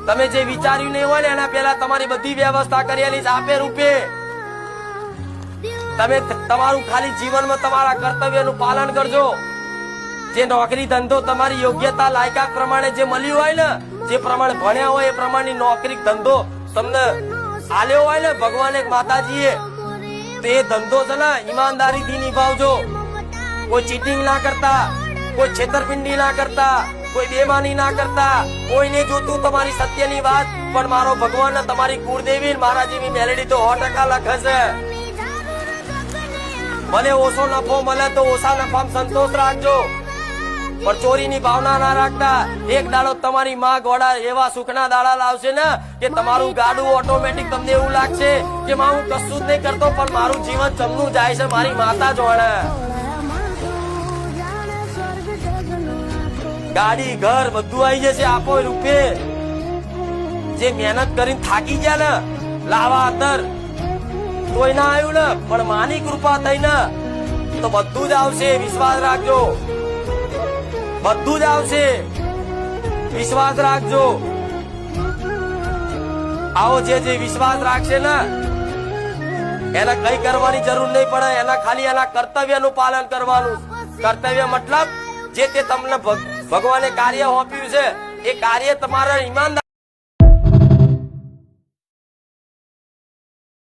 તમે જે વિચાર્યું નહીં હોય ને એના પહેલા તમારી બધી વ્યવસ્થા કરેલી છે આપે રૂપે. તમે તમારું ખાલી જીવનમાં તમારા કર્તવ્યનું પાલન કરજો. જે નોકરી ધંધો તમારી યોગ્યતા લાયકાત પ્રમાણે જે મળ્યું હોય ને, જે પ્રમાણે ભણ્યા હોય એ પ્રમાણની નોકરી ધંધો તમને આલ્યો હોય ને ભગવાન એક માતાજીએ, તો એ ધંધો છે ને ઈમાનદારીથી નિભાવજો. કોઈ ચીટિંગ ના કરતા, કોઈ છેતરપિંડી ના કરતા, કોઈ બેમાની ના કરતા. કોઈને જોતું તમારી સત્યની વાત, પણ મારો ભગવાન તમારી કુળદેવી મારા જેવી મેલેડી તો 100% લખે છે. ભલે ઓછો નફો મળે તો ઓછા નફામાં સંતોષ રાખજો, પણ ચોરીની ભાવના ના રાખતા. એક દાડો તમારી માં ગોળા એવા સુખના દાડા લાવશે ને કે તમારું ગાડું ઓટોમેટિક તમને એવું લાગશે કે માં હું કશું જ નહીં કરતો, પણ મારું જીવન ચમનું જાય છે મારી માતા જોડે. ગાડી ઘર બધું આવી જશે આપો રૂપે. જે મહેનત કરીને થાકી ગયા ને લાવા અંદર તોય ના આવ્યું ને, પણ માની કૃપા થઈ ને તો બધું જ આવશે. વિશ્વાસ રાખજો, બધું જ આવશે. વિશ્વાસ રાખજો. આવો જે વિશ્વાસ રાખશે ને એને કઈ કરવાની જરૂર નહીં પડે. એના ખાલી એના કર્તવ્યનું પાલન કરવાનું. કર્તવ્ય મતલબ જે તે તમને ભગવાને કાર્ય સોંપ્યું છે એ કાર્ય તમારા ઈમાનદાર